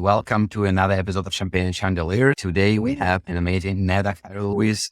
Welcome to another episode of Champagne and Chandeliers. Today we have an amazing Nada Khairullah, who is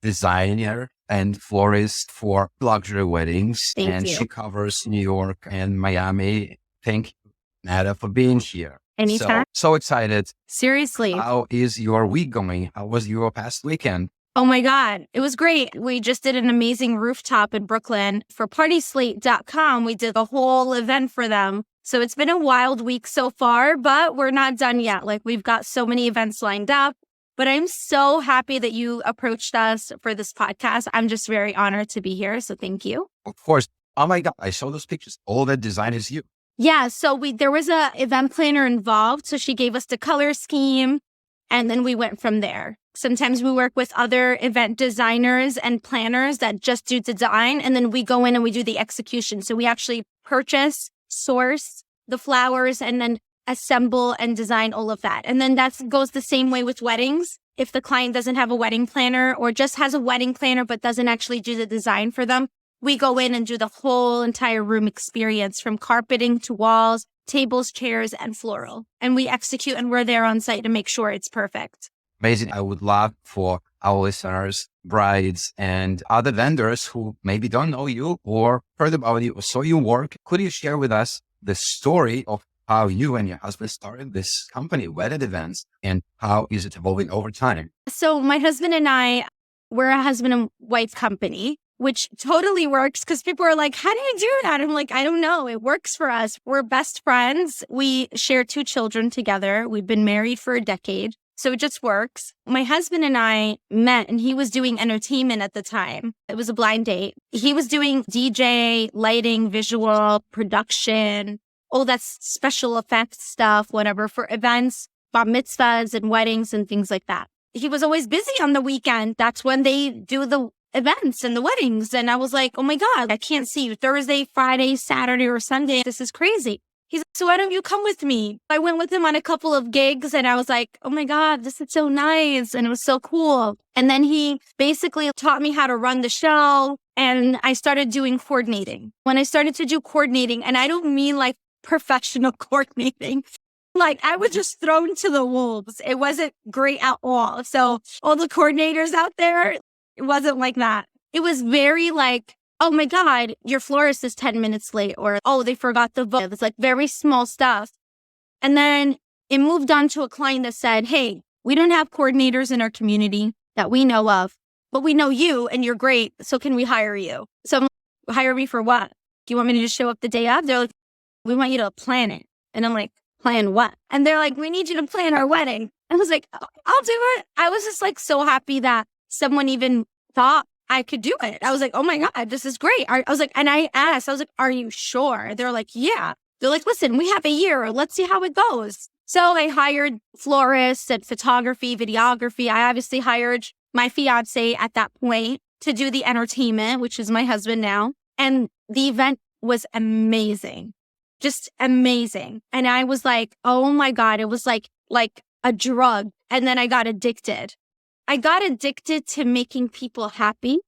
designer and florist for luxury weddings. Thank you. She covers New York and Miami. Thank you, Nada, for being here. Anytime. So excited. Seriously. How is your week going? How was your past weekend? Oh my God. It was great. We just did an amazing rooftop in Brooklyn for partyslate.com. We did a whole event for them. So it's been a wild week so far, but we're not done yet. Like, we've got so many events lined up, but I'm so happy that you approached us for this podcast. I'm just very honored to be here. So thank you. Of course. Oh my God. I saw those pictures. All that design is you. Yeah. So there was a event planner involved. So she gave us the color scheme and then we went from there. Sometimes we work with other event designers and planners that just do design, and then we go in and we do the execution. So we actually purchase, source the flowers, and then assemble and design all of that. And then that goes the same way with weddings. If the client doesn't have a wedding planner or just has a wedding planner but doesn't actually do the design for them, we go in and do the whole entire room experience, from carpeting to walls, tables, chairs, and floral. And we execute, and we're there on site to make sure it's perfect. Amazing. I would love for our listeners, brides, and other vendors who maybe don't know you or heard about you or saw your work. Could you share with us the story of how you and your husband started this company, Wedded Events, and how is it evolving over time? So my husband and I, we're a husband and wife company, which totally works because people are like, how do you do that? I'm like, I don't know. It works for us. We're best friends. We share 2 children together. We've been married for a decade. So it just works. My husband and I met, and he was doing entertainment at the time. It was a blind date. He was doing DJ, lighting, visual, production, all that special effects stuff, whatever, for events, bar mitzvahs and weddings and things like that. He was always busy on the weekend. That's when they do the events and the weddings. And I was like, oh my God, I can't see you Thursday, Friday, Saturday, or Sunday. This is crazy. He's like, so why don't you come with me? I went with him on a couple of gigs and I was like, oh my God, this is so nice. And it was so cool. And then he basically taught me how to run the show, and I started doing coordinating. When I started to do coordinating, and I don't mean like professional coordinating, like I was just thrown to the wolves. It wasn't great at all. So all the coordinators out there, it wasn't like that. It was very like, oh my God, your florist is 10 minutes late, or, oh, they forgot the vote. It's like very small stuff. And then it moved on to a client that said, hey, we don't have coordinators in our community that we know of, but we know you and you're great. So can we hire you? So I'm like, hire me for what? Do you want me to just show up the day of? They're like, we want you to plan it. And I'm like, plan what? And they're like, we need you to plan our wedding. I was like, oh, I'll do it. I was just like so happy that someone even thought I could do it. I was like, oh my God, this is great. I was like, and I asked, I was like, are you sure? They're like, yeah. They're like, listen, we have a year. Let's see how it goes. So I hired florists and photography, videography. I obviously hired my fiance at that point to do the entertainment, which is my husband now. And the event was amazing, just amazing. And I was like, oh my God, it was like a drug. And then I got addicted. I got addicted to making people happy.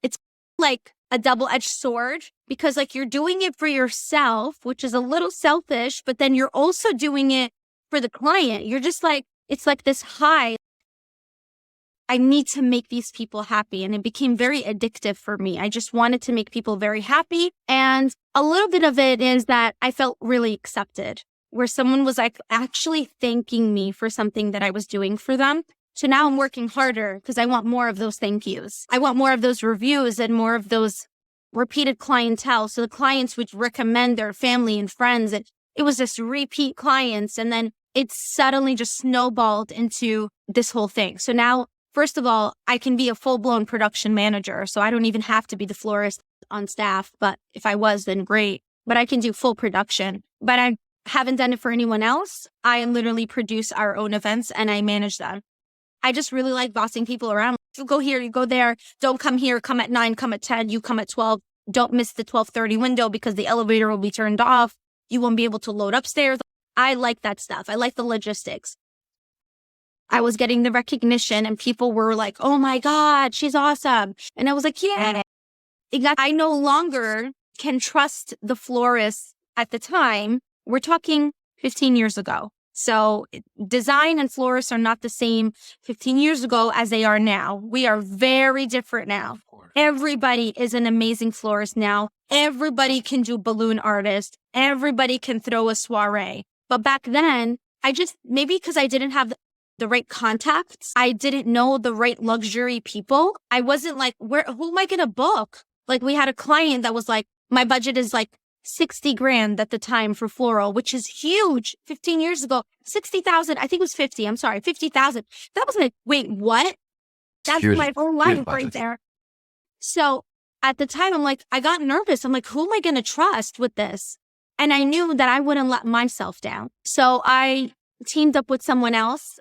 It's like a double-edged sword, because like you're doing it for yourself, which is a little selfish, but then you're also doing it for the client. You're just like, it's like this high. I need to make these people happy. And it became very addictive for me. I just wanted to make people very happy. And a little bit of it is that I felt really accepted, where someone was like actually thanking me for something that I was doing for them. So now I'm working harder because I want more of those thank yous. I want more of those reviews and more of those repeated clientele. So the clients would recommend their family and friends. It was just repeat clients. And then it suddenly just snowballed into this whole thing. So now, first of all, I can be a full-blown production manager. So I don't even have to be the florist on staff. But if I was, then great. But I can do full production. But I haven't done it for anyone else. I literally produce our own events and I manage them. I just really like bossing people around. You go here, you go there. Don't come here. Come at 9, come at 10. You come at 12. Don't miss the 12:30 window because the elevator will be turned off. You won't be able to load upstairs. I like that stuff. I like the logistics. I was getting the recognition and people were like, oh my God, she's awesome. And I was like, yeah. I no longer can trust the florist at the time. We're talking 15 years ago. So design and florists are not the same 15 years ago as they are now. We are very different now. Everybody is an amazing florist now. Everybody can do balloon artist. Everybody can throw a soiree. But back then, maybe because I didn't have the right contacts, I didn't know the right luxury people. I wasn't like, who am I going to book? Like we had a client that was like, my budget is like 60 grand at the time for Floral, which is huge. 15 years ago, 60,000. I think it was 50. I'm sorry, 50,000. That was like, wait, what? That's Huge, my whole life budget. right there. So at the time, I'm like, I got nervous. I'm like, who am I going to trust with this? And I knew that I wouldn't let myself down. So I teamed up with someone else,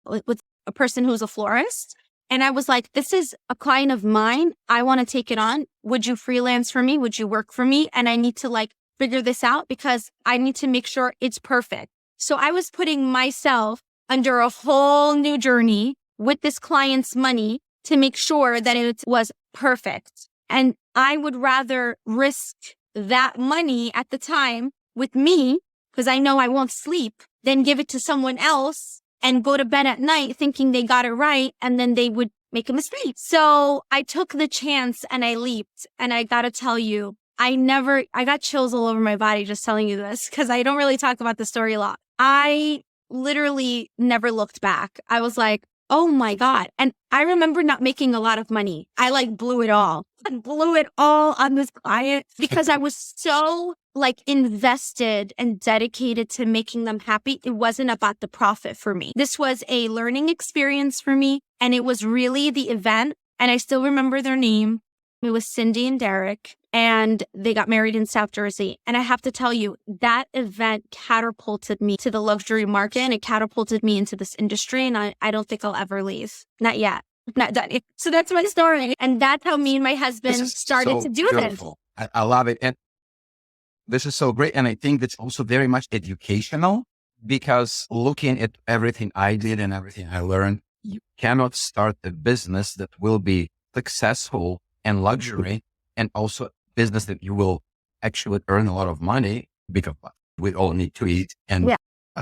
with a person who's a florist. And I was like, this is a client of mine. I want to take it on. Would you freelance for me? Would you work for me? And I need to like figure this out because I need to make sure it's perfect. So I was putting myself under a whole new journey with this client's money to make sure that it was perfect. And I would rather risk that money at the time with me, because I know I won't sleep, than give it to someone else and go to bed at night thinking they got it right, and then they would make a mistake. So I took the chance and I leaped. And I got to tell you, I got chills all over my body just telling you this because I don't really talk about the story a lot. I literally never looked back. I was like, oh my God. And I remember not making a lot of money. I like blew it all. I blew it all on this client because I was so like invested and dedicated to making them happy. It wasn't about the profit for me. This was a learning experience for me. And it was really the event. And I still remember their name. It was Cindy and Derek. And they got married in South Jersey. And I have to tell you, that event catapulted me to the luxury market and it catapulted me into this industry. And I don't think I'll ever leave. Not yet. Not done. So that's my story. And that's how me and my husband started to do beautiful. I love it. And this is so great. And I think that's also very much educational because looking at everything I did and everything I learned, you cannot start a business that will be successful and luxury and also business that you will actually earn a lot of money because we all need to eat and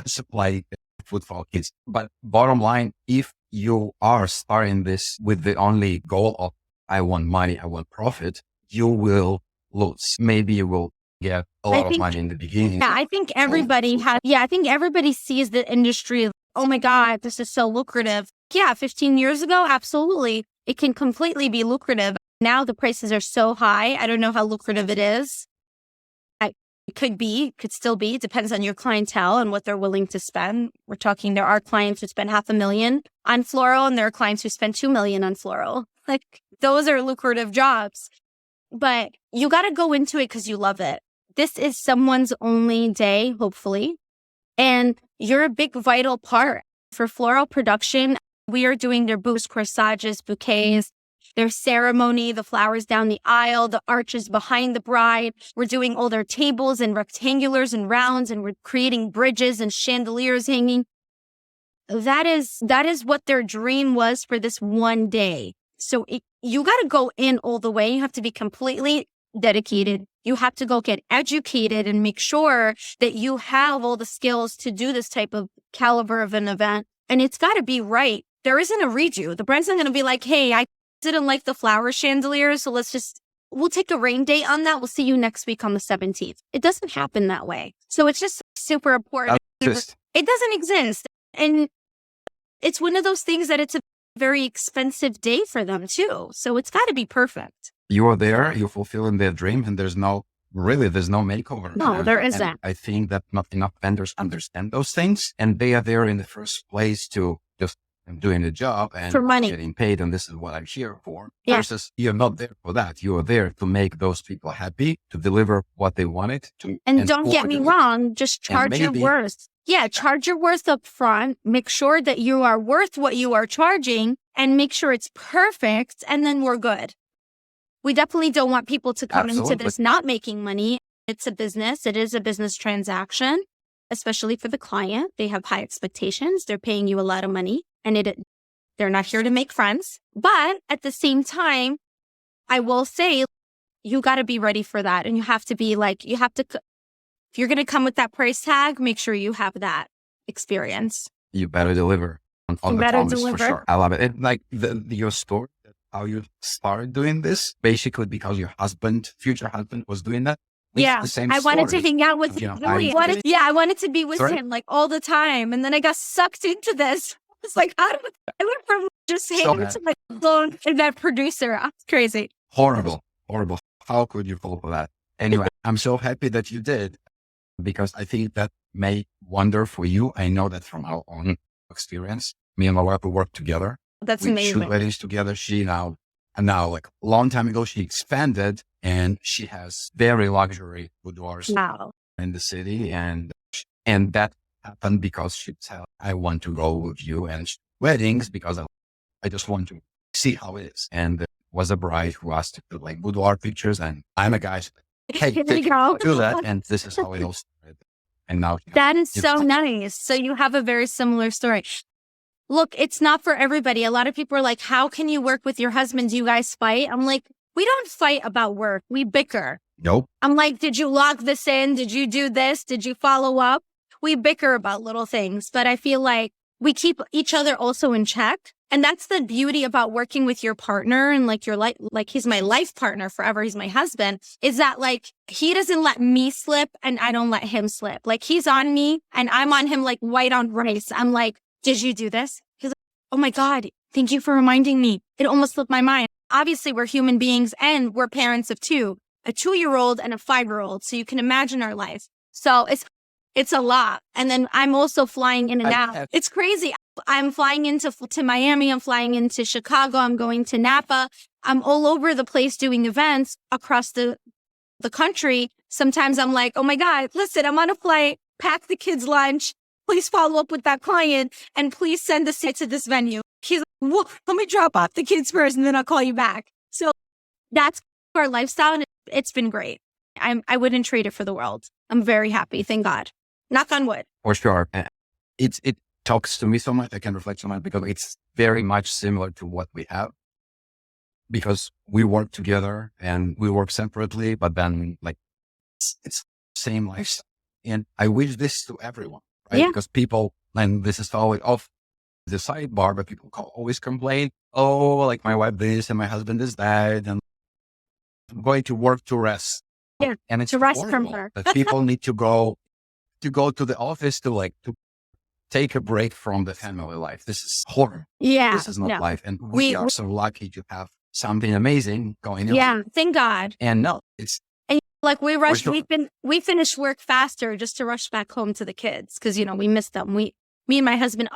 supply food for our kids. But bottom line, if you are starting this with the only goal of I want money, I want profit, you will lose. Maybe you will get a lot of money in the beginning. Yeah, I think everybody I think everybody sees the industry. Oh my God, this is so lucrative. Yeah, 15 years ago, absolutely. It can completely be lucrative. Now the prices are so high. I don't know how lucrative it is. It could still be. It depends on your clientele and what they're willing to spend. There are clients who spend $500,000 on Floral and there are clients who spend $2 million on Floral. Like those are lucrative jobs, but you got to go into it because you love it. This is someone's only day, hopefully. And you're a big vital part for Floral production. We are doing their booths, corsages, bouquets, their ceremony, the flowers down the aisle, the arches behind the bride. We're doing all their tables and rectangulars and rounds, and we're creating bridges and chandeliers hanging. That is what their dream was for this one day. So you got to go in all the way. You have to be completely dedicated. You have to go get educated and make sure that you have all the skills to do this type of caliber of an event. And it's got to be right. There isn't a redo. The brand's not going to be like, hey, I didn't like the flower chandeliers, so we'll take a rain date on that. We'll see you next week on the 17th. It doesn't happen that way. So it's just super important. It doesn't exist. And it's one of those things that it's a very expensive day for them too. So it's got to be perfect. You are there, you're fulfilling their dream, and there's no makeover. No, there isn't. And I think that not enough vendors understand those things, and they are there in the first place to just doing the job and for money, getting paid, and this is what I'm here for. Yeah. Versus you're not there for that. You are there to make those people happy, to deliver what they wanted to. And don't get me wrong, just charge your worth. Yeah, charge your worth up front. Make sure that you are worth what you are charging and make sure it's perfect, and then we're good. We definitely don't want people to come into this not making money. It's a business. It is a business transaction, especially for the client. They have high expectations. They're paying you a lot of money, and they're not here to make friends. But at the same time, I will say you got to be ready for that. And you have to be like, if you're going to come with that price tag, make sure you have that experience. You better deliver on You the better promise deliver. for sure. I love it. And like your story, how you started doing this, basically because your future husband was doing that. Yeah, The same I wanted to story. hang out with You him. know, Really. I wanted to be with Sorry? him like all the time. And then I got sucked into this. It's like, I went from just hanging bad. to my phone and that producer. It's crazy. Horrible. How could you fall for that? Anyway, I'm so happy that you did, because I think that may wonder for you. I know that from our own experience. Me and my wife, we work together. That's We amazing. shoot weddings together. Now like a long time ago, she expanded and she has very luxury boudoirs Wow. in the city. And that happened because she said, I want to go with you and weddings because I just want to see how it is. And there was a bride who asked to put like boudoir pictures, and I'm a guy. So, hey, There you go. do that. And this is how it all started. And now That is so nice. So you have a very similar story. Look, it's not for everybody. A lot of people are like, how can you work with your husband? Do you guys fight? I'm like, we don't fight about work. We bicker. Nope. I'm like, did you log this in? Did you do this? Did you follow up? We bicker about little things, but I feel like we keep each other also in check. And that's the beauty about working with your partner and like your life, like he's my life partner forever. He's my husband, is that like, he doesn't let me slip and I don't let him slip. Like he's on me and I'm on him like white on rice. I'm like, did you do this? He's like, oh my God, thank you for reminding me. It almost slipped my mind. Obviously we're human beings and we're parents of two, a 2-year-old and a 5-year-old. So you can imagine our lives. So it's a lot. And then I'm also flying in and out. It's crazy. I'm flying into Miami. I'm flying into Chicago. I'm going to Napa. I'm all over the place doing events across the country. Sometimes I'm like, oh my God, listen, I'm on a flight, pack the kids' lunch. Please follow up with that client and please send us to this venue. He's like, well, let me drop off the kids first and then I'll call you back. So that's our lifestyle. And it's been great. I wouldn't trade it for the world. I'm very happy. Thank God. Knock on wood. For sure. It talks to me so much. I can reflect so much because it's very much similar to what we have, because we work together and we work separately, but then like it's same lifestyle. And I wish this to everyone, right? Yeah. Because people, and this is always off the sidebar, but people always complain, oh, like my wife this and my husband is that, and I'm going to work to rest. Yeah, and it's to rest horrible from her. that people need to go to the office to take a break from the family life. This is horrible. Yeah. This is not life. And we are so lucky to have something amazing going on. Yeah. Thank God. And no, it's like we rushed. sure. We finished work faster just to rush back home to the kids because we missed them. Me and my husband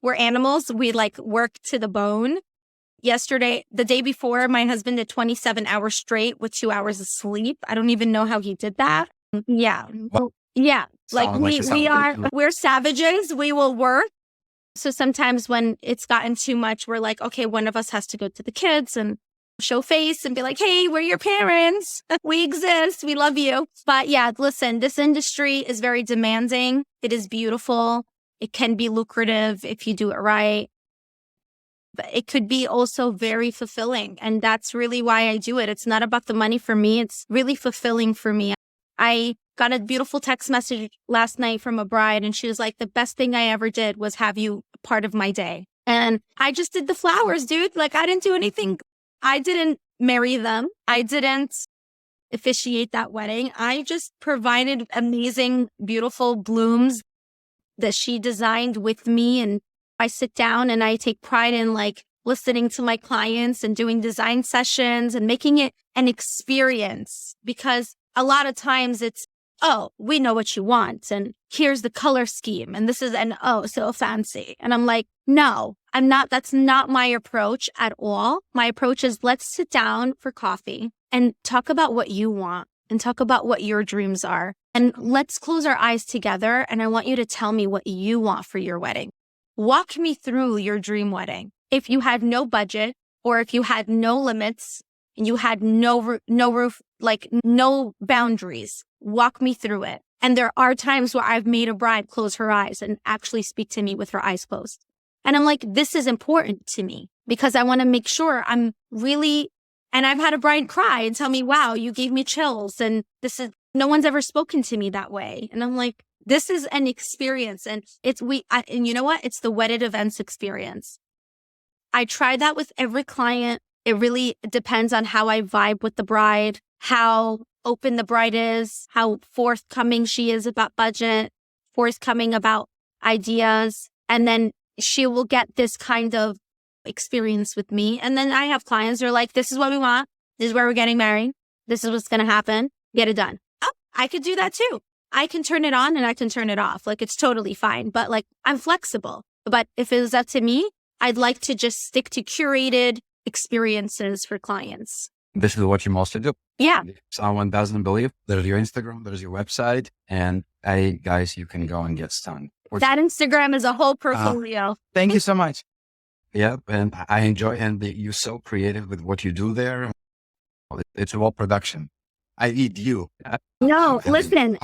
we're animals. We like work to the bone. Yesterday, the day before, my husband did 27 hours straight with 2 hours of sleep. I don't even know how he did that. Yeah. Well, yeah. Like we're we're savages. We will work. So sometimes when it's gotten too much, we're like, okay, one of us has to go to the kids and show face and be like, hey, we're your parents. We exist. We love you. But yeah, listen, this industry is very demanding. It is beautiful. It can be lucrative if you do it right. But it could be also very fulfilling. And that's really why I do it. It's not about the money for me. It's really fulfilling for me. I got a beautiful text message last night from a bride, and she was like, the best thing I ever did was have you part of my day. And I just did the flowers, dude. Like, I didn't do anything. I didn't marry them. I didn't officiate that wedding. I just provided amazing, beautiful blooms that she designed with me. And I sit down and I take pride in like listening to my clients and doing design sessions and making it an experience, because a lot of times it's, oh, we know what you want and here's the color scheme and this is so fancy. And I'm like, no, I'm not. That's not my approach at all. My approach is let's sit down for coffee and talk about what you want and talk about what your dreams are. And let's close our eyes together. And I want you to tell me what you want for your wedding. Walk me through your dream wedding. If you had no budget or if you had no limits and you had no roof, like no boundaries, walk me through it. And there are times where I've made a bride close her eyes and actually speak to me with her eyes closed. And I'm like, this is important to me because I want to make sure I'm really, and I've had a bride cry and tell me, wow, you gave me chills. And this is, no one's ever spoken to me that way. And I'm like, this is an experience. And and you know what? It's the Wedded Events experience. I try that with every client. It really depends on how I vibe with the bride, how open the bride is, how forthcoming she is about budget, forthcoming about ideas. And then she will get this kind of experience with me. And then I have clients who are like, this is what we want. This is where we're getting married. This is what's going to happen. Get it done. Oh, I could do that too. I can turn it on and I can turn it off. Like, it's totally fine. But like, I'm flexible. But if it was up to me, I'd like to just stick to curated experiences for clients. This is what you mostly do. Yeah. If someone doesn't believe, there's your Instagram, there's your website, and hey, guys, you can go and get stung. That Instagram is a whole portfolio. Thank you so much. Yeah, and I enjoy, and you're so creative with what you do there. It's all production. I eat you. No, listen,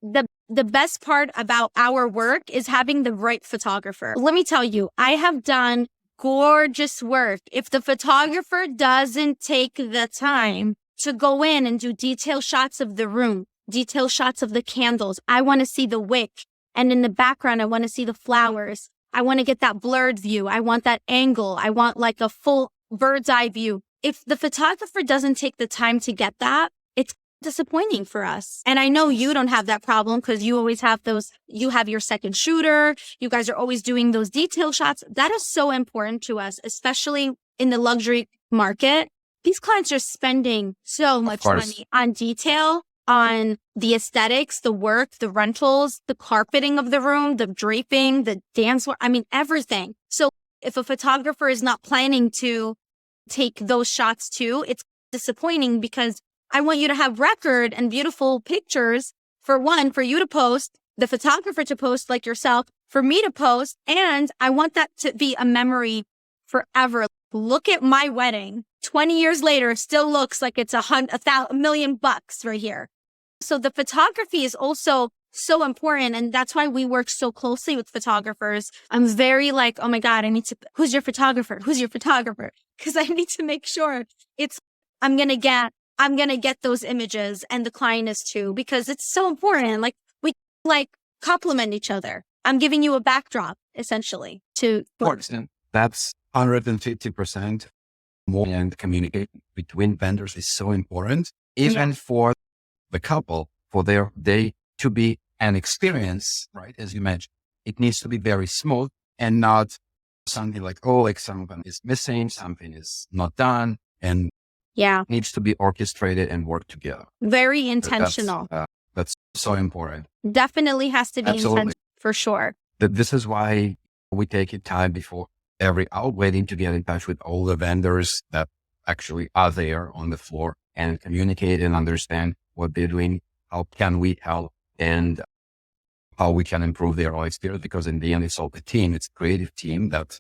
the best part about our work is having the right photographer. Let me tell you, I have done gorgeous work. If the photographer doesn't take the time to go in and do detail shots of the room, detail shots of the candles, I want to see the wick. And in the background, I want to see the flowers. I want to get that blurred view. I want that angle. I want like a full bird's eye view. If the photographer doesn't take the time to get that, it's disappointing for us. And I know you don't have that problem because you always have you have your second shooter. You guys are always doing those detail shots. That is so important to us, especially in the luxury market. These clients are spending so much money on detail, on the aesthetics, the work, the rentals, the carpeting of the room, the draping, the dance floor. I mean, everything. So if a photographer is not planning to take those shots too, it's disappointing because I want you to have record and beautiful pictures for you to post, the photographer to post like yourself, for me to post. And I want that to be a memory forever. Look at my wedding. 20 years later, it still looks like it's $1 million right here. So the photography is also so important. And that's why we work so closely with photographers. I'm very like, oh my God, who's your photographer? Who's your photographer? Because I need to make sure I'm going to get those images, and the client is too, because it's so important. Like, we complement each other. I'm giving you a backdrop essentially to. That's 150% more, and communication between vendors is so important, even for the couple, for their day to be an experience, right? As you mentioned, it needs to be very smooth and not something like, something is missing, something is not done, and needs to be orchestrated and work together. Very intentional. That's so important. Definitely has to be intentional for sure. This is why we take it time before every wedding to get in touch with all the vendors that actually are there on the floor and communicate and understand what they're doing, how can we help, and how we can improve their whole experience. Because in the end, it's all the team. It's a creative team that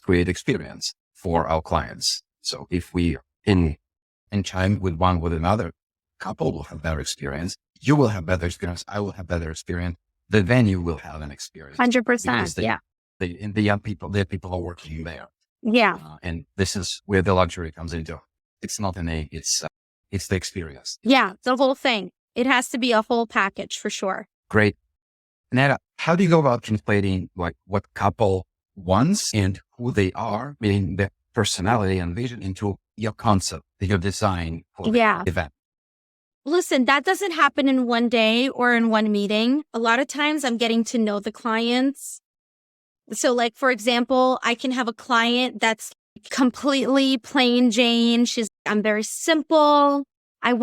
create experience for our clients. So if we in chime with one with another, couple will have better experience. You will have better experience. I will have better experience. The venue will have an experience. 100%. The young people, the people are working there. Yeah. And this is where the luxury comes into. It's not it's the experience. Yeah. The whole thing. It has to be a whole package for sure. Great. Nada, how do you go about translating like what couple wants and who they are, meaning the personality and vision, into your concept, your design for the event? Listen, that doesn't happen in one day or in one meeting. A lot of times I'm getting to know the clients. So like, for example, I can have a client that's completely plain Jane. I'm very simple. I'm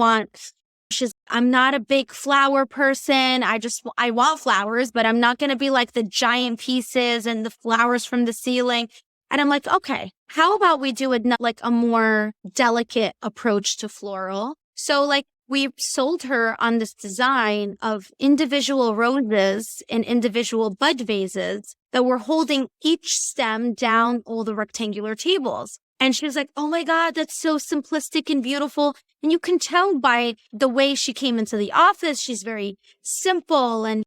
not a big flower person. I want flowers, but I'm not going to be like the giant pieces and the flowers from the ceiling. And I'm like, okay, how about we do a more delicate approach to floral? So like, we sold her on this design of individual roses and individual bud vases that were holding each stem down all the rectangular tables. And she was like, oh my God, that's so simplistic and beautiful. And you can tell by the way she came into the office, she's very simple, and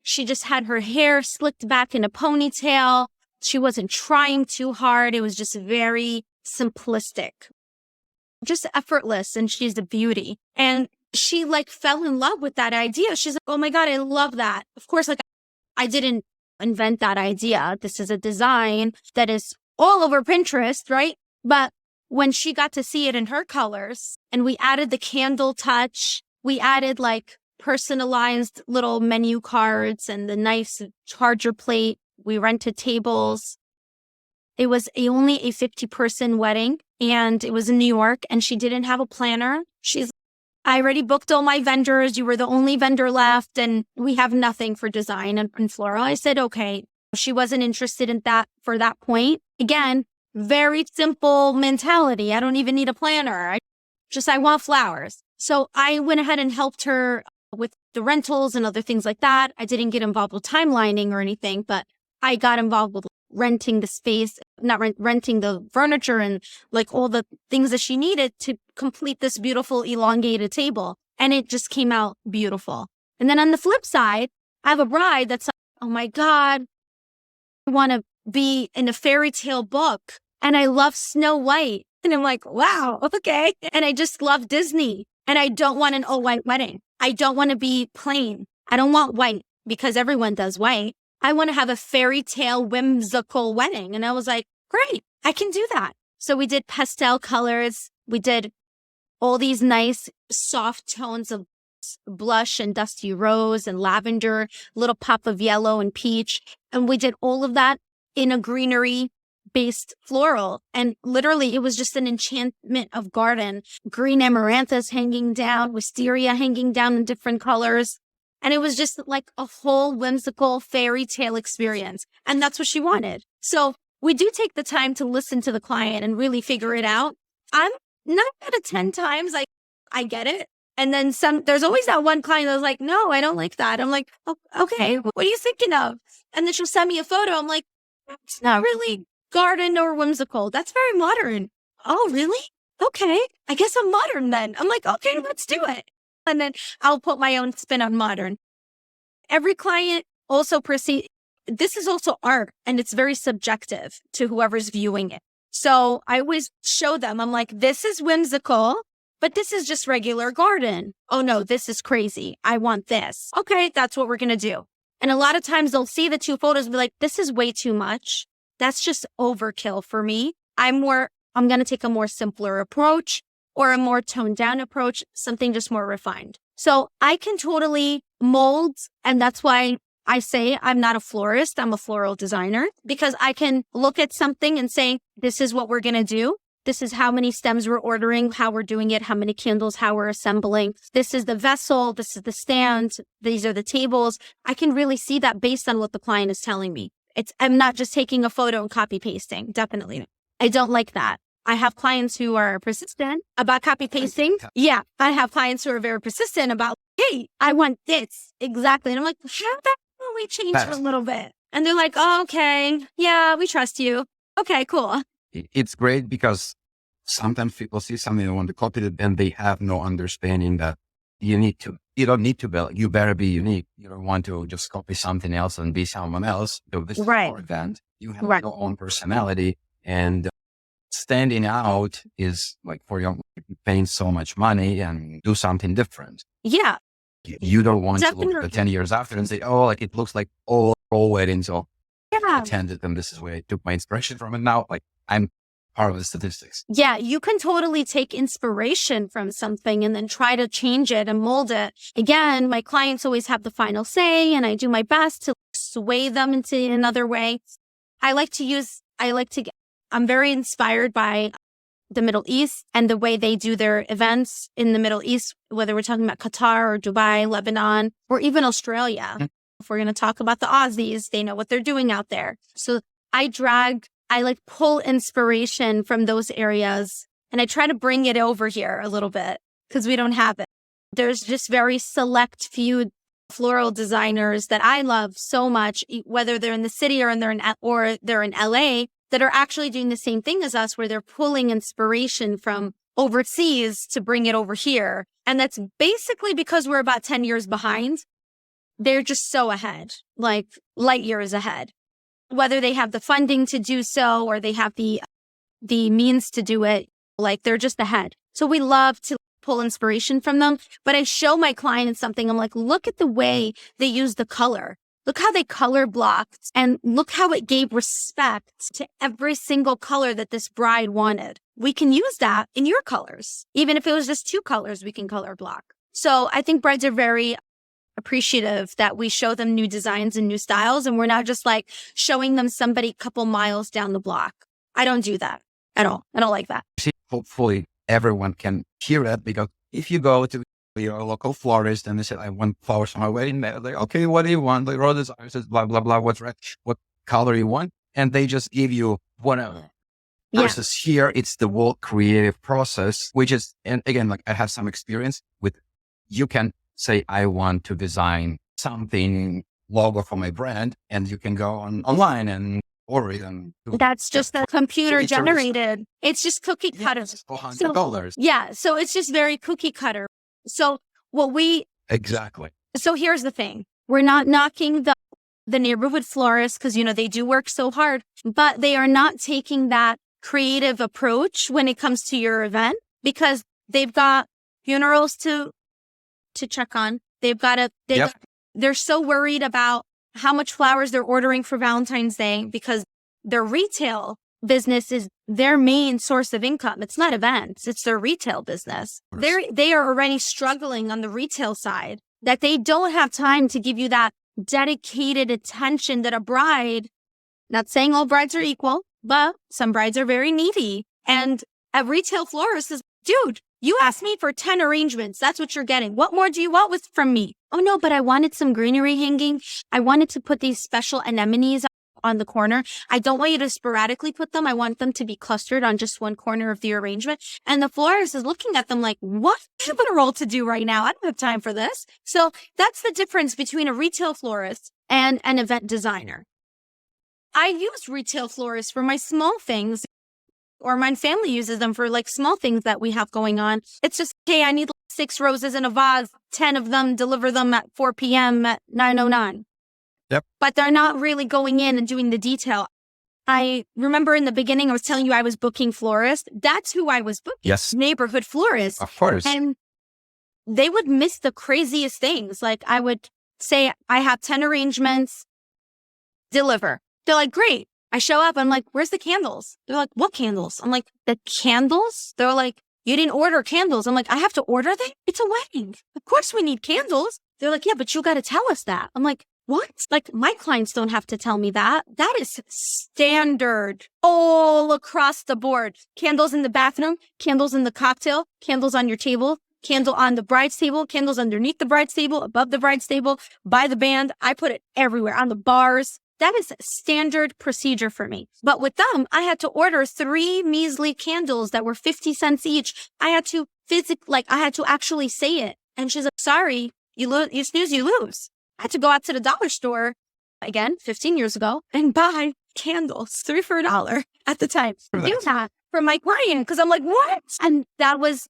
she just had her hair slicked back in a ponytail. She wasn't trying too hard. It was just very simplistic, just effortless. And she's a beauty. And she like fell in love with that idea. She's like, oh my God, I love that. Of course, like I didn't invent that idea. This is a design that is all over Pinterest, right? But when she got to see it in her colors and we added the candle touch, we added like personalized little menu cards and the nice charger plate. We rented tables. It was only a 50-person wedding and it was in New York and she didn't have a planner. I already booked all my vendors. You were the only vendor left and we have nothing for design and floral. I said, okay. She wasn't interested in that for that point. Again, very simple mentality. I don't even need a planner. I want flowers. So I went ahead and helped her with the rentals and other things like that. I didn't get involved with timelining or anything, but I got involved with renting the space, not renting the furniture and like all the things that she needed to complete this beautiful elongated table. And it just came out beautiful. And then on the flip side, I have a bride that's like, oh my God, I want to be in a fairy tale book and I love Snow White. And I'm like, wow, okay. And I just love Disney and I don't want an all white wedding. I don't want to be plain. I don't want white because everyone does white. I want to have a fairy tale whimsical wedding. And I was like, great, I can do that. So we did pastel colors. We did all these nice soft tones of blush and dusty rose and lavender, little pop of yellow and peach. And we did all of that in a greenery based floral. And literally it was just an enchantment of garden. Green amaranthus hanging down, wisteria hanging down in different colors. And it was just like a whole whimsical fairy tale experience. And that's what she wanted. So we do take the time to listen to the client and really figure it out. I'm 9 out of 10 times I get it. And then there's always that one client that's like, no, I don't like that. I'm like, oh, okay, what are you thinking of? And then she'll send me a photo. I'm like, it's not really garden or whimsical. That's very modern. Oh, really? Okay. I guess I'm modern then. I'm like, okay, let's do it. And then I'll put my own spin on modern. Every client also this is also art and it's very subjective to whoever's viewing it. So I always show them, I'm like, this is whimsical, but this is just regular garden. Oh no, this is crazy. I want this. Okay, that's what we're going to do. And a lot of times they'll see the 2 photos and be like, this is way too much. That's just overkill for me. I'm going to take a more simpler approach or a more toned down approach, something just more refined. So I can totally mold. And that's why I say I'm not a florist. I'm a floral designer because I can look at something and say, this is what we're going to do. This is how many stems we're ordering, how we're doing it, how many candles, how we're assembling. This is the vessel. This is the stand. These are the tables. I can really see that based on what the client is telling me. I'm not just taking a photo and copy pasting. Definitely. I don't like that. I have clients who are persistent about copy pasting. Yeah. I have clients who are very persistent about, hey, I want this. Exactly. And I'm like, how about we change it a little bit? And they're like, oh, okay. Yeah, we trust you. Okay, cool. It's great because sometimes people see something they want to copy it and they have no understanding that you don't need to build. You better be unique. You don't want to just copy something else and be someone else. So this is your event. You have your own personality and standing out is like for you paying so much money and do something different. Yeah. You don't want to look at 10 years after and say, oh, like it looks like all weddings. So I attended and this is where I took my inspiration from. And now like I'm part of the statistics. Yeah. You can totally take inspiration from something and then try to change it and mold it. Again, my clients always have the final say and I do my best to sway them into another way. I'm very inspired by the Middle East and the way they do their events in the Middle East, whether we're talking about Qatar or Dubai, Lebanon, or even Australia. Mm-hmm. If we're going to talk about the Aussies, they know what they're doing out there. So I pull inspiration from those areas and I try to bring it over here a little bit because we don't have it. There's just very select few floral designers that I love so much, whether they're in the city or they're in LA, that are actually doing the same thing as us, where they're pulling inspiration from overseas to bring it over here. And that's basically because we're about 10 years behind. They're just so ahead, like light years ahead, whether they have the funding to do so or they have the means to do it, like they're just ahead. So we love to pull inspiration from them, but I show my clients something. I'm like, look at the way they use the color. Look how they color blocked, and look how it gave respect to every single color that this bride wanted. We can use that in your colors. Even if it was just 2 colors, we can color block. So I think brides are very appreciative that we show them new designs and new styles, and we're not just like showing them somebody a couple miles down the block. I don't do that at all. I don't like that. Hopefully everyone can hear that, because if you go to your local florist and they say, I want flowers for my wedding, they're like, okay, what do you want? The road design says blah, blah, blah, what's red, what color you want? And they just give you whatever. Yeah. Versus here, it's the whole creative process, which is, and again, like I have some experience with, you can say, I want to design something logo for my brand, and you can go online and order it. And that's just the computer generated. It's just cookie cutter. $400. Yeah. So it's just very cookie cutter. So Exactly. So here's the thing. We're not knocking the neighborhood florists, because, you know, they do work so hard, but they are not taking that creative approach when it comes to your event, because they've got funerals to check on. They're so worried about how much flowers they're ordering for Valentine's Day, because their retail business is their main source of income. It's not events. It's their retail business. They are already struggling on the retail side, that they don't have time to give you that dedicated attention that a bride, not saying all brides are equal, but some brides are very needy. And a retail florist says, dude, you asked me for 10 arrangements. That's what you're getting. What more do you want from me? Oh no, but I wanted some greenery hanging. I wanted to put these special anemones on the corner. I don't want you to sporadically put them. I want them to be clustered on just one corner of the arrangement. And the florist is looking at them like, what? I have a role to do right now. I don't have time for this. So that's the difference between a retail florist and an event designer. I use retail florists for my small things, or my family uses them for like small things that we have going on. It's just, hey, I need 6 roses in a vase, 10 of them, deliver them at 4 p.m. at 9:09. Yep. But they're not really going in and doing the detail. I remember in the beginning, I was telling you I was booking florists. That's who I was booking. Yes. Neighborhood florists. Of course. And they would miss the craziest things. Like I would say, I have 10 arrangements, deliver. They're like, great. I show up. I'm like, where's the candles? They're like, what candles? I'm like, the candles? They're like, you didn't order candles. I'm like, I have to order them? It's a wedding. Of course we need candles. They're like, yeah, but you got to tell us that. I'm like, what? Like, my clients don't have to tell me that. That is standard all across the board. Candles in the bathroom, candles in the cocktail, candles on your table, candle on the bride's table, candles underneath the bride's table, above the bride's table, by the band. I put it everywhere, on the bars. That is standard procedure for me. But with them, I had to order 3 measly candles that were 50 cents each. I had to I had to actually say it. And she's like, sorry, you snooze, you lose. I had to go out to the dollar store, again, 15 years ago, and buy candles, 3 for $1 at the time. Do that for my client, because I'm like, what? And that was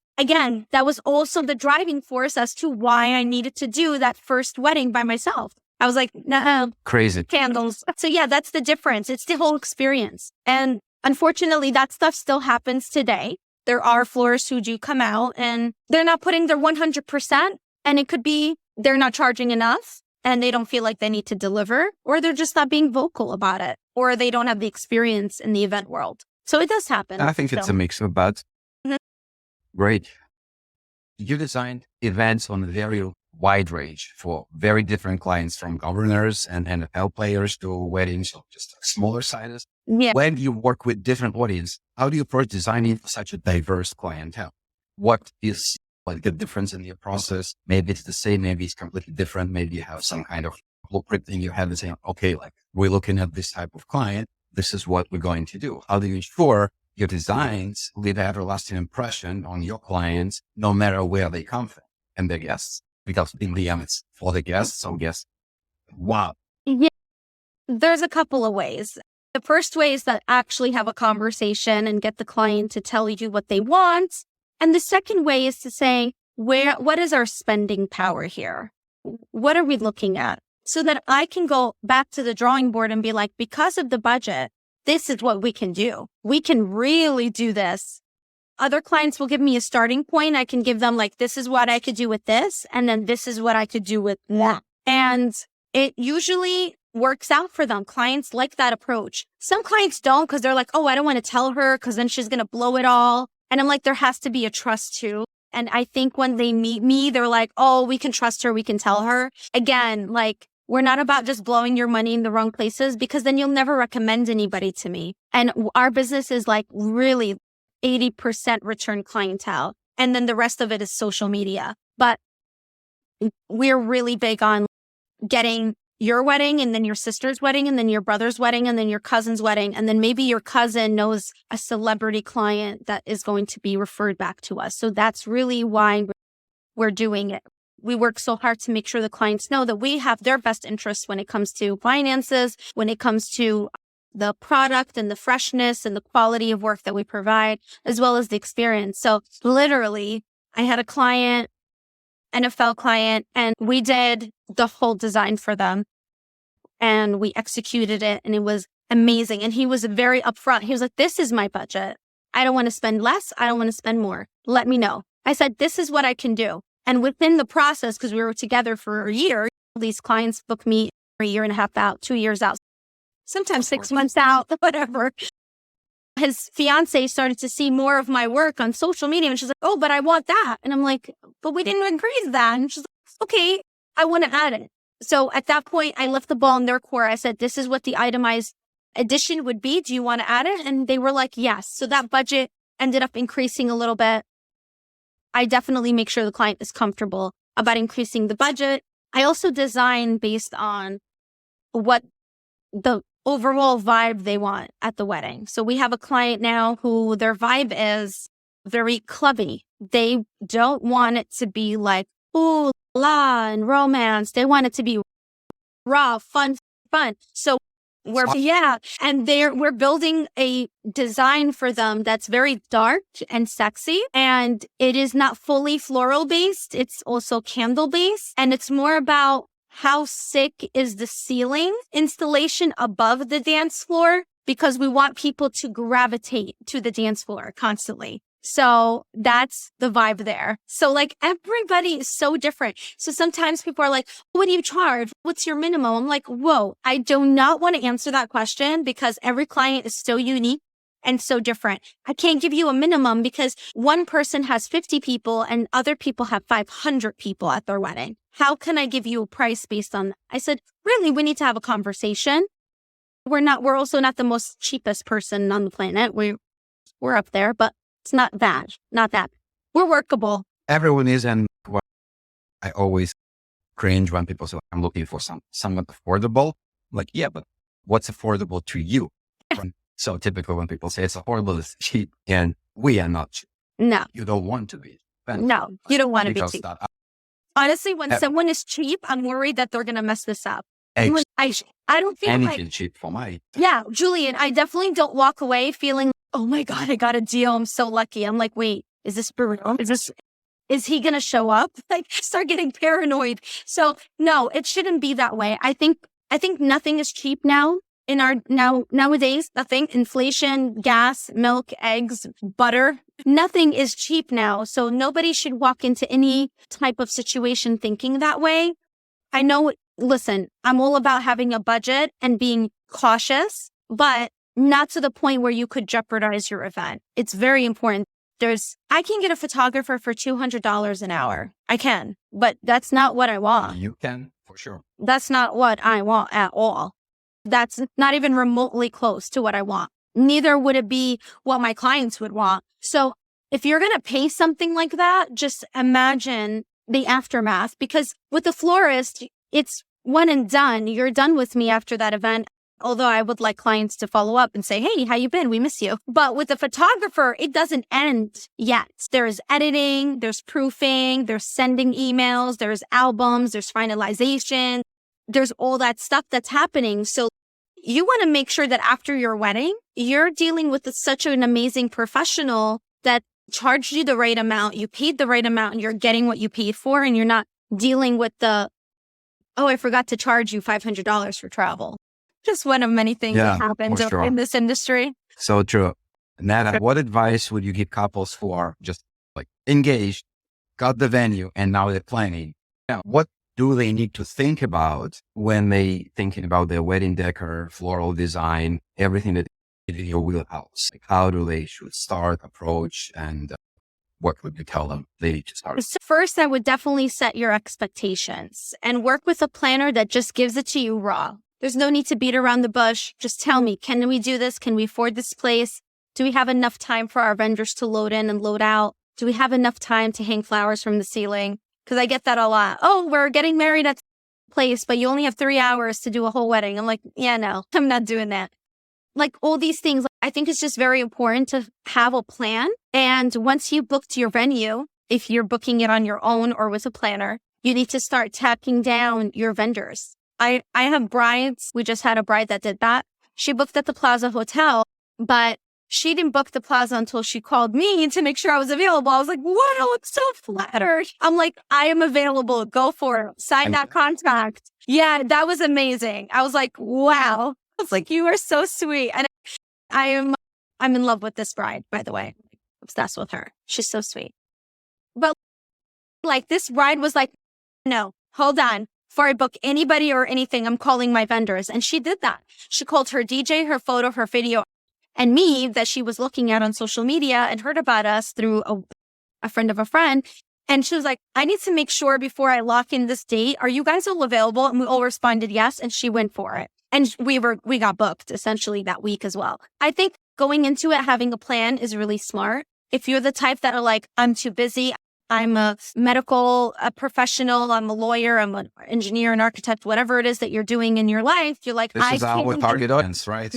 also the driving force as to why I needed to do that first wedding by myself. I was like, no, crazy candles. So yeah, that's the difference. It's the whole experience. And unfortunately, that stuff still happens today. There are florists who do come out and they're not putting their 100%. And it could be they're not charging enough and they don't feel like they need to deliver, or they're just not being vocal about it, or they don't have the experience in the event world. So it does happen. I think it's a mix of both. Mhm. Great. You designed events on a very wide range for very different clients, from governors and NFL players to weddings of just smaller sizes. Yeah. When you work with different audience, how do you approach designing for such a diverse clientele? What is like the difference in your process? Maybe it's the same, maybe it's completely different. Maybe you have some kind of blueprint in your head and saying, okay, like we're looking at this type of client. This is what we're going to do. How do you ensure your designs leave an everlasting impression on your clients, no matter where they come from and their guests? Because in the end, it's for the guests. So guests, wow. Yeah. There's a couple of ways. The first way is that actually have a conversation and get the client to tell you what they want. And the second way is to say, what is our spending power here? What are we looking at? So that I can go back to the drawing board and be like, because of the budget, this is what we can do. We can really do this Other clients will give me a starting point. I can give them like, this is what I could do with this. And then this is what I could do with that. And it usually works out for them. Clients like that approach. Some clients don't because they're like, oh, I don't want to tell her because then she's going to blow it all. And I'm like, there has to be a trust too. And I think when they meet me, they're like, oh, we can trust her. We can tell her. Again, like, we're not about just blowing your money in the wrong places because then you'll never recommend anybody to me. And our business is like really 80% return clientele. And then the rest of it is social media. But we're really big on getting your wedding and then your sister's wedding and then your brother's wedding and then your cousin's wedding. And then maybe your cousin knows a celebrity client that is going to be referred back to us. So that's really why we're doing it. We work so hard to make sure the clients know that we have their best interests when it comes to finances, when it comes to the product and the freshness and the quality of work that we provide, as well as the experience. So literally, I had a client, NFL client, and we did the whole design for them and we executed it and it was amazing. And he was very upfront. He was like, this is my budget. I don't want to spend less. I don't want to spend more. Let me know. I said, this is what I can do. And within the process, because we were together for a year, these clients book me a year and a half out, 2 years out, sometimes 6 months out, whatever. His fiance started to see more of my work on social media. And she's like, oh, but I want that. And I'm like, but we didn't agree to that. And she's like, okay, I want to add it. So at that point, I left the ball in their court. I said, this is what the itemized addition would be. Do you want to add it? And they were like, yes. So that budget ended up increasing a little bit. I definitely make sure the client is comfortable about increasing the budget. I also design based on what the overall vibe they want at the wedding. So we have a client now who their vibe is very clubby. They don't want it to be like, ooh, la, and romance. They want it to be raw, fun. So we're building a design for them that's very dark and sexy. And it is not fully floral based. It's also candle based. And it's more about how sick is the ceiling installation above the dance floor, because we want people to gravitate to the dance floor constantly. So that's the vibe there. So like everybody is so different. So sometimes people are like, what do you charge? What's your minimum? I'm like, whoa, I do not want to answer that question because every client is so unique and so different. I can't give you a minimum because one person has 50 people and other people have 500 people at their wedding. How can I give you a price based on that? I said, really, we need to have a conversation. We're also not the most cheapest person on the planet. We're up there, but it's not that. We're workable. Everyone is, and I always cringe when people say, I'm looking for somewhat affordable. I'm like, yeah, but what's affordable to you? So typically when people say it's affordable, it's cheap, and we are not cheap. No. You don't want to be. No, you don't want to be cheap. Honestly, when someone is cheap, I'm worried that they're going to mess this up. I don't feel anything cheap for my. Yeah, Julian, I definitely don't walk away feeling, oh my God, I got a deal. I'm so lucky. I'm like, wait, is this for real? Is he going to show up? Like, start getting paranoid. So no, it shouldn't be that way. I think nothing is cheap now nowadays. Nothing. Inflation, gas, milk, eggs, butter. Nothing is cheap now. So nobody should walk into any type of situation thinking that way. I know, listen, I'm all about having a budget and being cautious, but not to the point where you could jeopardize your event. It's very important. I can get a photographer for $200 an hour. I can, but that's not what I want. You can, for sure. That's not what I want at all. That's not even remotely close to what I want. Neither would it be what my clients would want. So if you're going to pay something like that, just imagine the aftermath, because with the florist, it's one and done. You're done with me after that event. Although I would like clients to follow up and say, hey, how you been? We miss you. But with the photographer, it doesn't end yet. There's editing, there's proofing, there's sending emails, there's albums, there's finalization. There's all that stuff that's happening. So you want to make sure that after your wedding, you're dealing with such an amazing professional that charged you the right amount, you paid the right amount, and you're getting what you paid for, and you're not dealing with oh, I forgot to charge you $500 for travel. Just one of many things that happens in this industry. So true. Nada, what advice would you give couples who are just like engaged, got the venue, and now they're planning? Now, what do they need to think about when they thinking about their wedding decor, floral design, everything that is in your wheelhouse? Like how do they should start, approach, and what would you tell them they need to start? So first, I would definitely set your expectations and work with a planner that just gives it to you raw. There's no need to beat around the bush. Just tell me, can we do this? Can we afford this place? Do we have enough time for our vendors to load in and load out? Do we have enough time to hang flowers from the ceiling? Because I get that a lot. Oh, we're getting married at the place, but you only have 3 hours to do a whole wedding. I'm like, yeah, no, I'm not doing that. Like all these things, I think it's just very important to have a plan. And once you booked your venue, if you're booking it on your own or with a planner, you need to start tracking down your vendors. I have brides. We just had a bride that did that. She booked at the Plaza Hotel, but she didn't book the Plaza until she called me to make sure I was available. I was like, wow, I'm so flattered. I'm like, I am available. Go for it. Sign that contract. Yeah, that was amazing. I was like, wow. I was like, you are so sweet. And I'm in love with this bride, by the way. Obsessed with her. She's so sweet. But like this bride was like, no, hold on. Before I book anybody or anything, I'm calling my vendors. And she did that. She called her DJ, her photo, her video, and me that she was looking at on social media and heard about us through a friend of a friend. And she was like, I need to make sure before I lock in this date, are you guys all available? And we all responded yes. And she went for it. And we got booked essentially that week as well. I think going into it, having a plan is really smart. If you're the type that are like, I'm too busy, I'm a medical professional, I'm a lawyer, I'm an engineer, an architect, whatever it is that you're doing in your life, you're like, This is our target audience, right?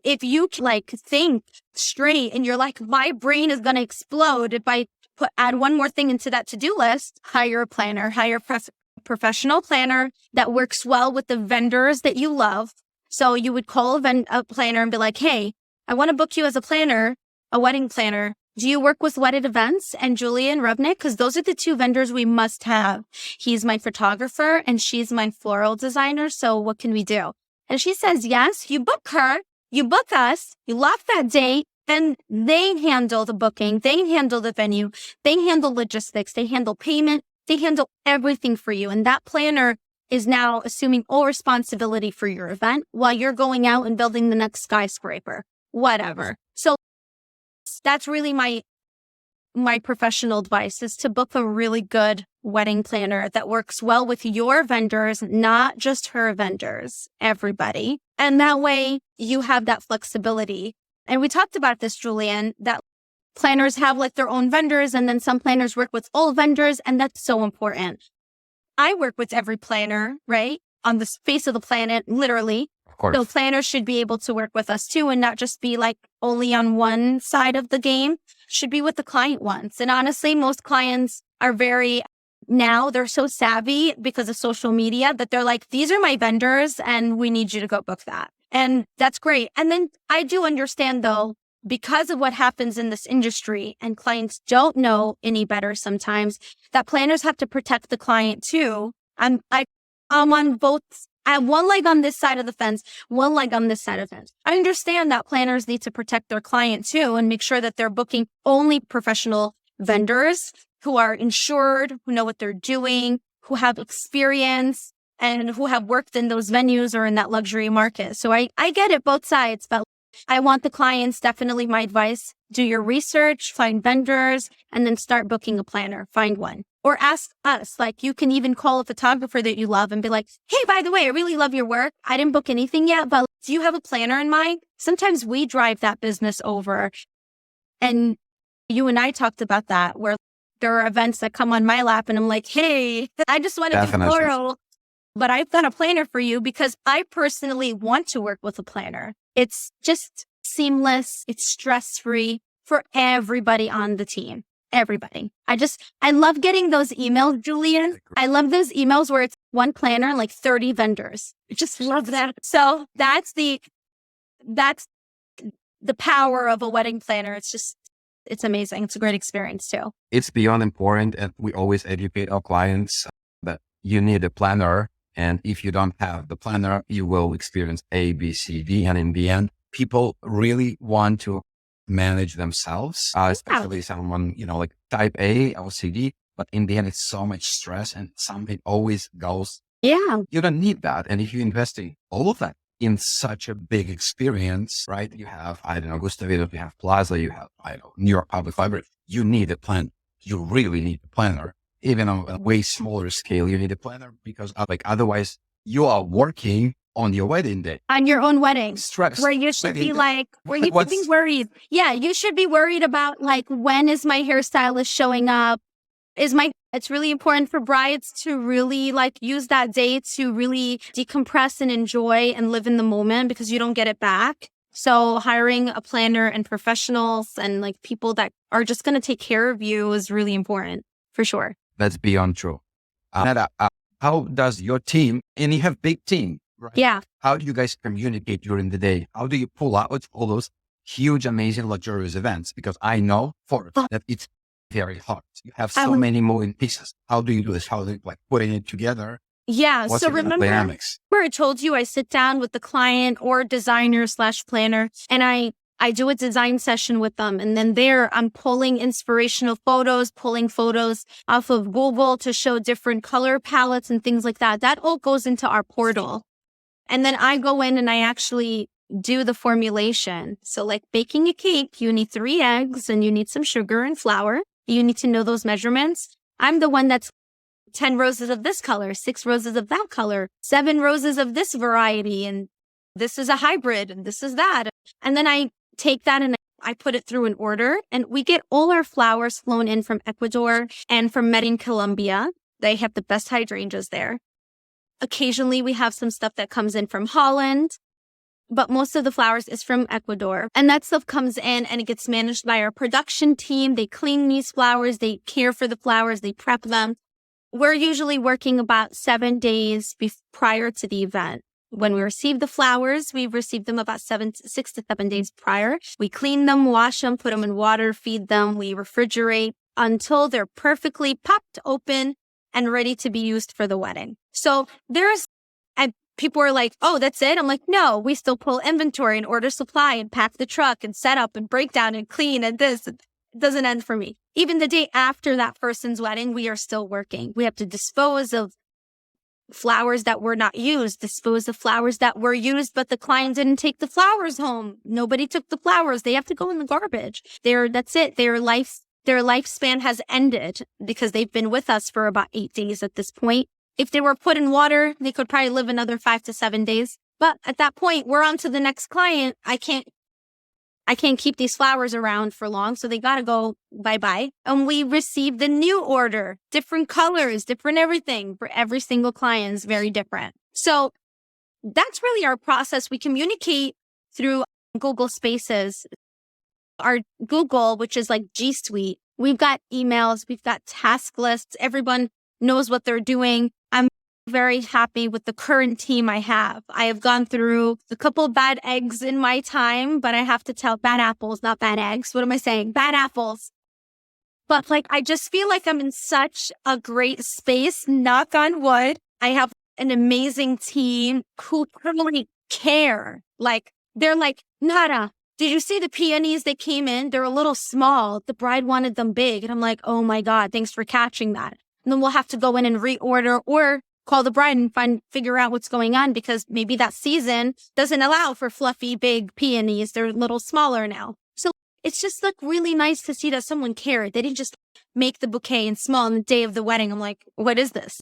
If you like think straight and you're like, my brain is going to explode if I add one more thing into that to-do list, hire a planner, hire a professional planner that works well with the vendors that you love. So you would call a planner and be like, hey, I want to book you as a planner, a wedding planner. Do you work with Wedded Events and Julian Rubnick? Because those are the two vendors we must have. He's my photographer and she's my floral designer. So what can we do? And she says, yes, you book her, you book us, you lock that date, and they handle the booking. They handle the venue. They handle logistics. They handle payment. They handle everything for you. And that planner is now assuming all responsibility for your event while you're going out and building the next skyscraper, whatever. So that's really my professional advice is to book a really good wedding planner that works well with your vendors, not just her vendors, everybody. And that way you have that flexibility. And we talked about this, Julian, that planners have like their own vendors and then some planners work with all vendors. And that's so important. I work with every planner, right? On the face of the planet, literally. Of course. So planners should be able to work with us too and not just be like only on one side of the game, should be what the client wants. And honestly, most clients are they're so savvy because of social media that they're like, these are my vendors and we need you to go book that. And that's great. And then I do understand though, because of what happens in this industry and clients don't know any better sometimes, that planners have to protect the client too. I'm on both. I have one leg on this side of the fence, one leg on this side of the fence. I understand that planners need to protect their client too and make sure that they're booking only professional vendors who are insured, who know what they're doing, who have experience, and who have worked in those venues or in that luxury market. So I get it both sides, but I want the clients, definitely my advice, do your research, find vendors, and then start booking a planner, find one. Or ask us, like you can even call a photographer that you love and be like, hey, by the way, I really love your work. I didn't book anything yet, but do you have a planner in mind? Sometimes we drive that business over. And you and I talked about that, where there are events that come on my lap and I'm like, hey, I just want to do floral, but I've got a planner for you because I personally want to work with a planner. It's just seamless. It's stress-free for everybody on the team. Everybody. I love getting those emails, Julian. I love those emails where it's one planner, like 30 vendors. I just love that. So that's the power of a wedding planner. It's amazing. It's a great experience too. It's beyond important. And we always educate our clients that you need a planner. And if you don't have the planner, you will experience A, B, C, D. And in the end, people really want to manage themselves, especially someone, like type A, OCD, but in the end, it's so much stress and something always goes. Yeah. You don't need that. And if you invest in all of that in such a big experience, right? You have, I don't know, Gustavito, you have Plaza, you have, I don't know, New York Public Library. You need a plan. You really need a planner. Even on a way smaller scale, you need a planner because otherwise you are working on your wedding day. On your own wedding. Stress. Where you should be worried. Yeah, you should be worried about when is my hairstylist showing up? It's really important for brides to really use that day to really decompress and enjoy and live in the moment because you don't get it back. So hiring a planner and professionals and people that are just going to take care of you is really important for sure. That's beyond true. Nada, how does your team, and you have big team, right? Yeah. How do you guys communicate during the day? How do you pull out all those huge, amazing, luxurious events? Because I know for that it's very hard. You have so many moving pieces. How do you do this? How do you putting it together? Yeah. What's so remember dynamics? where I told you I sit down with the client or designer/planner and I do a design session with them. And then there I'm pulling inspirational photos, pulling photos off of Google to show different color palettes and things like that. That all goes into our portal. And then I go in and I actually do the formulation. So baking a cake, you need 3 eggs and you need some sugar and flour. You need to know those measurements. I'm the one that's 10 roses of this color, 6 roses of that color, 7 roses of this variety. And this is a hybrid and this is that. And then I take that and I put it through an order and we get all our flowers flown in from Ecuador and from Medellin, Colombia. They have the best hydrangeas there. Occasionally we have some stuff that comes in from Holland, but most of the flowers is from Ecuador. And that stuff comes in and it gets managed by our production team. They clean these flowers. They care for the flowers. They prep them. We're usually working about 7 days prior to the event. When we receive the flowers, we receive them about 6 to 7 days prior. We clean them, wash them, put them in water, feed them. We refrigerate until they're perfectly popped open and ready to be used for the wedding. So people are like, oh, that's it? I'm like, no, we still pull inventory and order supply and pack the truck and set up and break down and clean and this. It doesn't end for me. Even the day after that person's wedding, we are still working. We have to dispose of flowers that were not used, dispose of flowers that were used, but the client didn't take the flowers home. Nobody took the flowers. They have to go in the garbage. That's it. Their lifespan has ended because they've been with us for about 8 days at this point. If they were put in water, they could probably live another 5 to 7 days. But at that point, we're on to the next client. I can't keep these flowers around for long, so they got to go bye-bye. And we receive the new order, different colors, different everything for every single client is very different. So that's really our process. We communicate through Google Spaces. Our Google, which is G Suite, we've got emails, we've got task lists. Everyone knows what they're doing. I'm very happy with the current team I have. I have gone through a couple bad eggs in my time, but I have to tell bad apples, not bad eggs. What am I saying? Bad apples. But I just feel like I'm in such a great space. Knock on wood. I have an amazing team who really care. They're like, Nada, did you see the peonies that came in? They're a little small. The bride wanted them big. And I'm like, oh my God, thanks for catching that. And then we'll have to go in and reorder or call the bride and figure out what's going on because maybe that season doesn't allow for fluffy, big peonies. They're a little smaller now. So it's just really nice to see that someone cared. They didn't just make the bouquet and small on the day of the wedding. I'm like, what is this?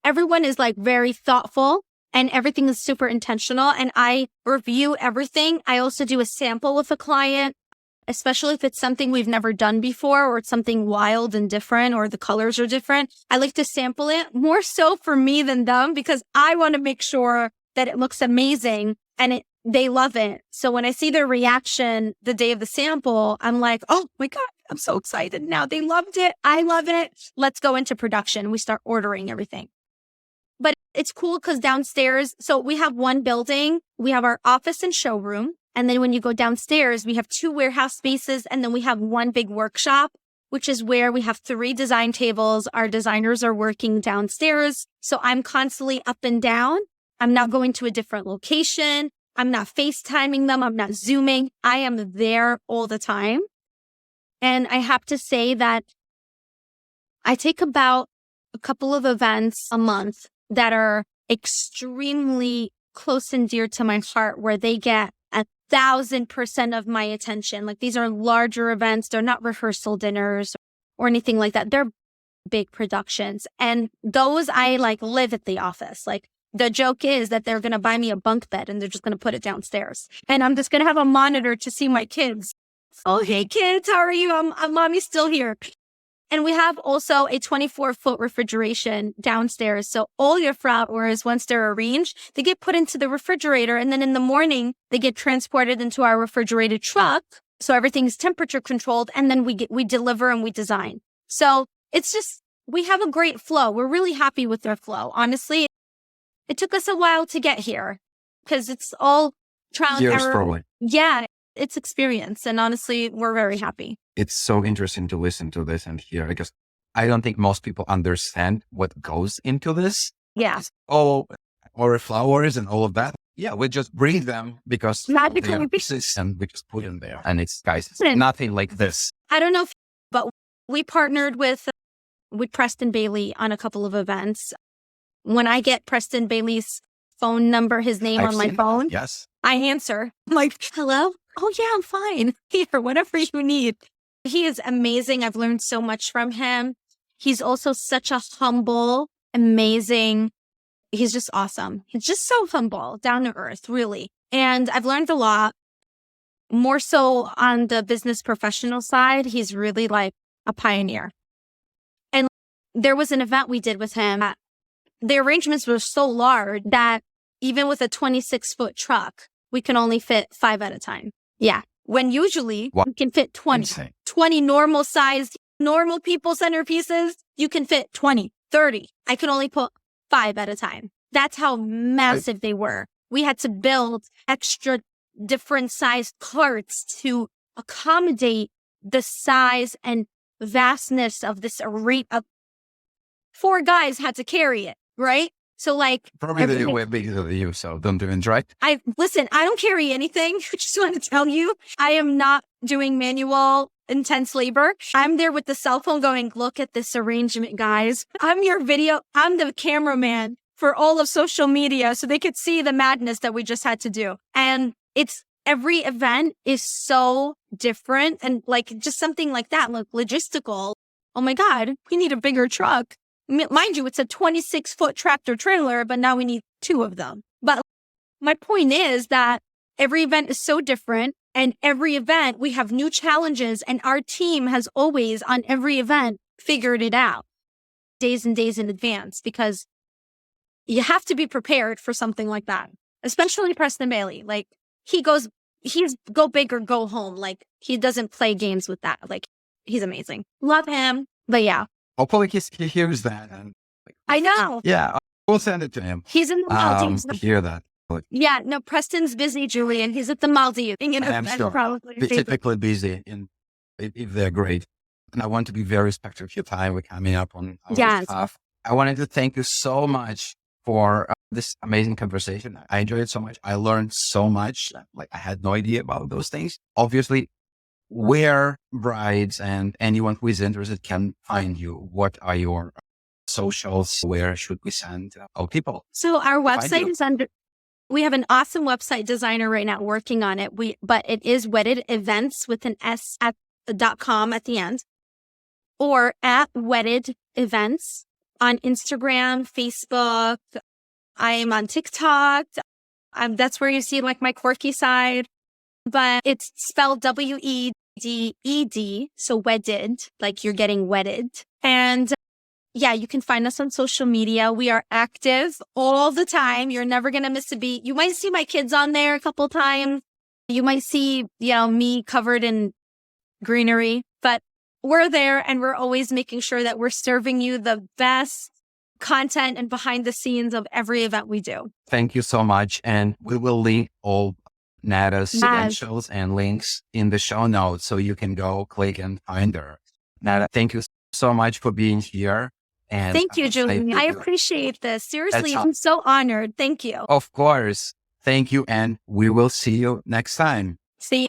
Everyone is very thoughtful and everything is super intentional. And I review everything. I also do a sample with a client, especially if it's something we've never done before or it's something wild and different or the colors are different. I like to sample it more so for me than them because I want to make sure that it looks amazing and they love it. So when I see their reaction the day of the sample, I'm like, oh my God, I'm so excited now. They loved it. I love it. Let's go into production. We start ordering everything. But it's cool because downstairs, so we have one building, we have our office and showroom. And then when you go downstairs, we have 2 warehouse spaces. And then we have one big workshop, which is where we have 3 design tables. Our designers are working downstairs. So I'm constantly up and down. I'm not going to a different location. I'm not FaceTiming them. I'm not Zooming. I am there all the time. And I have to say that I take about a couple of events a month that are extremely close and dear to my heart, where they get 1,000% of my attention. Like, these are larger events. They're not rehearsal dinners or anything like that. They're big productions. And those I like live at the office. Like, the joke is that they're going to buy me a bunk bed and they're just going to put it downstairs. And I'm just going to have a monitor to see my kids. Oh, hey kids, how are you? I'm mommy's still here. And we have also a 24-foot refrigeration downstairs. So all your flowers, once they're arranged, they get put into the refrigerator. And then in the morning, they get transported into our refrigerated truck. So everything's temperature controlled. And then we deliver and we design. So it's just, we have a great flow. We're really happy with their flow. Honestly, it took us a while to get here because it's all trial and Years, error. probably. Yeah, it's experience. And honestly, we're very happy. It's so interesting to listen to this and hear, because I don't think most people understand what goes into this. Yeah. Oh, or flowers and all of that. Yeah, we just bring them because Magically. they are pieces and we just put them there. And it's, guys, it's Listen. nothing like this. I don't know but we partnered with Preston Bailey on a couple of events. When I get Preston Bailey's phone number, his name I've on my seen phone, that. Yes. I answer. I'm like, hello? Oh yeah, I'm fine. Here, whatever you need. He is amazing. I've learned so much from him. He's also such a humble, amazing, he's just awesome. He's just so humble, down to earth, really. And I've learned a lot. More so on the business professional side, he's really like a pioneer. And there was an event we did with him. The arrangements were so large that even with a 26-foot truck, we can only fit 5 at a time. Yeah. When usually What? you can fit 20. Insane. 20 normal sized, normal people centerpieces, you can fit 20, 30. I could only put 5 at a time. That's how massive they were. We had to build extra different sized carts to accommodate the size and vastness of this array of 4 guys had to carry it, right? So like Probably the way bigger than you, so don't even try. Listen, I don't carry anything. I just want to tell you, I am not doing manual intense labor. I'm there with the cell phone going, look at this arrangement, guys. I'm the cameraman for all of social media so they could see the madness that we just had to do. And every event is so different and like just something like that, like logistical. Oh my God, we need a bigger truck. Mind you, it's a 26-foot tractor trailer, but now we need 2 of them. But my point is that every event is so different, and every event we have new challenges, and our team has always on every event figured it out days and days in advance, because you have to be prepared for something like that, especially Preston Bailey. Like he's go big or go home. Like he doesn't play games with that. Like he's amazing. Love him. But yeah. Hopefully he hears that. And I know. yeah, we'll send it to him. He's in the Maldives. To hear that. Yeah, no, Preston's busy, Julian. He's at the Maldives. I'm sure. Probably Typically busy if they're great. And I want to be very respectful of your time. We're coming up on our stuff. I wanted to thank you so much for this amazing conversation. I enjoyed it so much. I learned so much. Like I had no idea about those things. Obviously, where brides and anyone who is interested can find you. What are your socials? Where should we send our people? So our website is we have an awesome website designer right now working on it. But it is Wedded Events with an S at .com at the end, or at Wedded Events on Instagram, Facebook. I am on TikTok. That's where you see like my quirky side. But it's spelled Wedded, so wedded, like you're getting wedded. And yeah, you can find us on social media. We are active all the time. You're never going to miss a beat. You might see my kids on there a couple times. You might see, me covered in greenery, but we're there and we're always making sure that we're serving you the best content and behind the scenes of every event we do. Thank you so much. And we will link all Nada's credentials and links in the show notes so you can go click and find her. Nada, thank you so much for being here. And thank you, Julian. I appreciate this. Seriously, I'm so honored. Thank you. Of course. Thank you. And we will see you next time. See